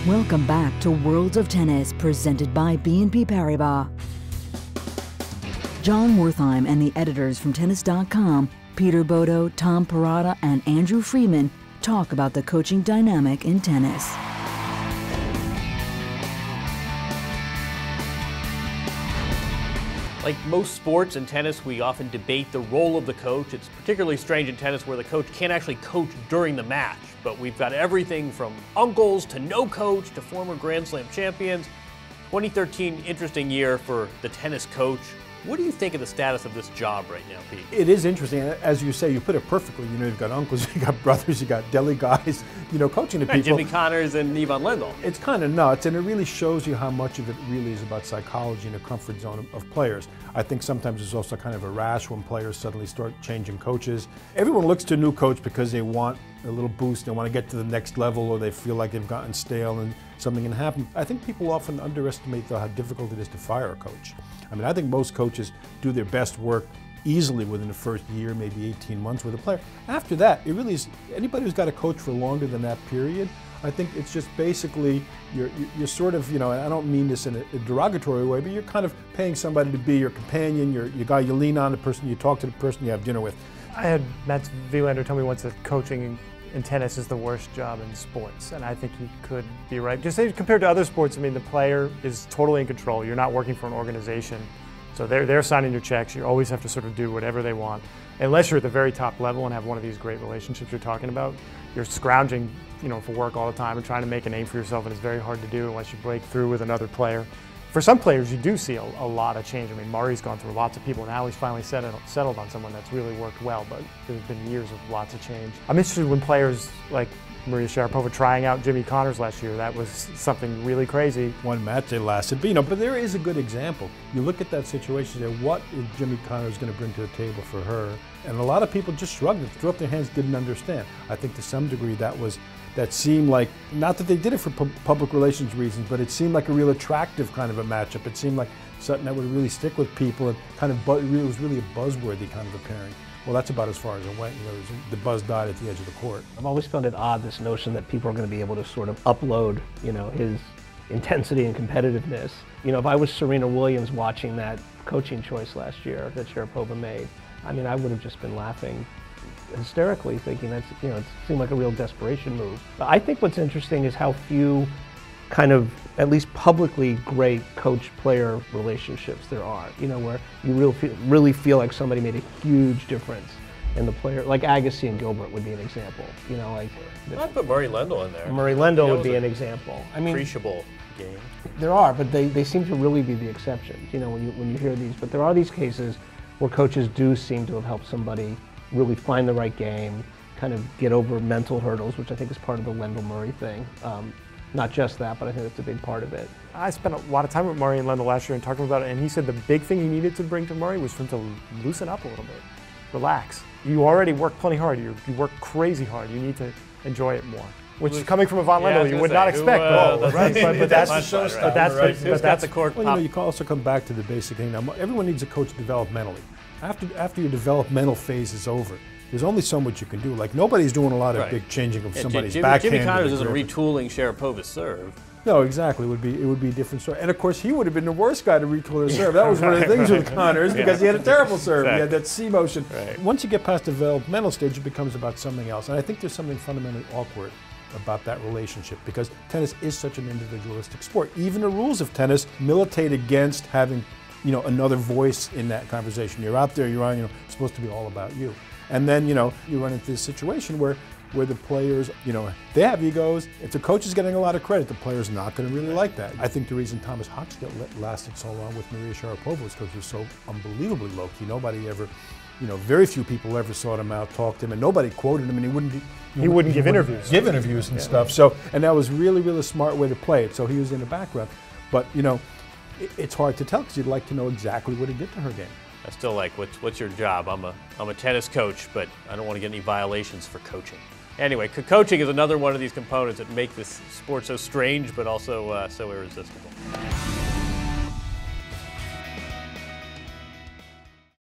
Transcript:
Welcome back to Worlds of Tennis, presented by BNP Paribas. John Wertheim and the editors from Tennis.com, Peter Bodo, Tom Perrotta, and Andrew Friedman talk about the coaching dynamic in tennis. Like most sports in tennis, we often debate the role of the coach. It's particularly strange in tennis where the coach can't actually coach during the match. But we've got everything from uncles to no coach to former Grand Slam champions. 2013, interesting year for the tennis coach. What do you think of the status of this job right now, Pete? It is interesting. As you say, you put it perfectly. You know, you've got uncles, you've got brothers, you've got deli guys, you know, coaching the people. Jimmy Connors and Ivan Lendl. It's kind of nuts, and it really shows you how much of it really is about psychology and the comfort zone of players. I think sometimes there's also kind of a rash when players suddenly start changing coaches. Everyone looks to a new coach because they want a little boost, they want to get to the next level, or they feel like they've gotten stale and something can happen. I think people often underestimate how difficult it is to fire a coach. I mean, I think most coaches do their best work easily within the first year, maybe 18 months with a player. After that, it really is, anybody who's got a coach for longer than that period, I think it's just basically, you're sort of, you know, I don't mean this in a derogatory way, but you're kind of paying somebody to be your companion, your guy you lean on, the person you talk to, the person you have dinner with. I had Matt Wielander tell me once that coaching in tennis is the worst job in sports, and I think he could be right. Just say, compared to other sports, I mean, the player is totally in control. You're not working for an organization, so they're signing your checks. You always have to sort of do whatever they want. Unless you're at the very top level and have one of these great relationships you're talking about, you're scrounging, you know, for work all the time and trying to make a name for yourself, and it's very hard to do unless you break through with another player. For some players, you do see a lot of change. I mean, Murray's gone through lots of people. Now he's finally settled on someone that's really worked well, but there's been years of lots of change. I'm interested when players like Maria Sharapova trying out Jimmy Connors last year. That was something really crazy. One match they lasted, but you know, but there is a good example. You look at that situation and say, what is Jimmy Connors going to bring to the table for her? And a lot of people just shrugged, threw up their hands, didn't understand. I think to some degree that seemed like, not that they did it for public relations reasons, but it seemed like a real attractive kind of a matchup. It seemed like something that would really stick with people, and kind of it was really a buzzworthy kind of a pairing. Well, that's about as far as it went. You know, the buzz died at the edge of the court. I've always found it odd, this notion that people are going to be able to sort of upload, you know, his intensity and competitiveness. You know, if I was Serena Williams watching that coaching choice last year that Sharapova made, I mean, I would have just been laughing hysterically, thinking that's, you know, it seemed like a real desperation move. But I think what's interesting is how few kind of, at least publicly, great coach-player relationships there are. You know, where you really feel like somebody made a huge difference in the player. Like Agassi and Gilbert would be an example. You know, like I'd put Murray Lendl in there. Murray Lendl would be an example. I mean, appreciable game. There are, but they seem to really be the exceptions. You know, when you hear these, but there are these cases where coaches do seem to have helped somebody really find the right game, kind of get over mental hurdles, which I think is part of the Lendl-Murray thing. Not just that, but I think that's a big part of it. I spent a lot of time with Murray and Lendl last year and talking about it, and he said the big thing he needed to bring to Murray was for him to loosen up a little bit, relax. You already work plenty hard, you work crazy hard, you need to enjoy it more. Which, coming from Ivan Lendl, you would not expect. But that's the court. Well, you know, you can also come back to the basic thing. Now, everyone needs a coach developmentally. After your developmental phase is over, there's only so much you can do. Like, nobody's doing a lot of big changing of somebody's backhand. Jimmy Connors isn't retooling Sharapova's serve. No, exactly. It would be a different story. And of course, he would have been the worst guy to retool his serve. That was one of the things with Connors, because he had a terrible serve. Exactly. He had that C motion. Right. Once you get past the developmental stage, it becomes about something else. And I think there's something fundamentally awkward about that relationship, because tennis is such an individualistic sport. Even the rules of tennis militate against having, you know, another voice in that conversation. You're out there, you're on, you know, it's supposed to be all about you. And then, you know, you run into this situation where the players, you know, they have egos. If the coach is getting a lot of credit, the player's not going to really like that. I think the reason Thomas Hochschild lasted so long with Maria Sharapova was because he was so unbelievably low-key. Nobody ever, you know, very few people ever sought him out, talked to him, and nobody quoted him, and he wouldn't give interviews and stuff. So, and that was really a smart way to play it. So he was in the background. But, you know, it's hard to tell, because you'd like to know exactly what he did to her game. I still like, what's your job? I'm a tennis coach, but I don't want to get any violations for coaching. Anyway, coaching is another one of these components that make this sport so strange, but also so irresistible.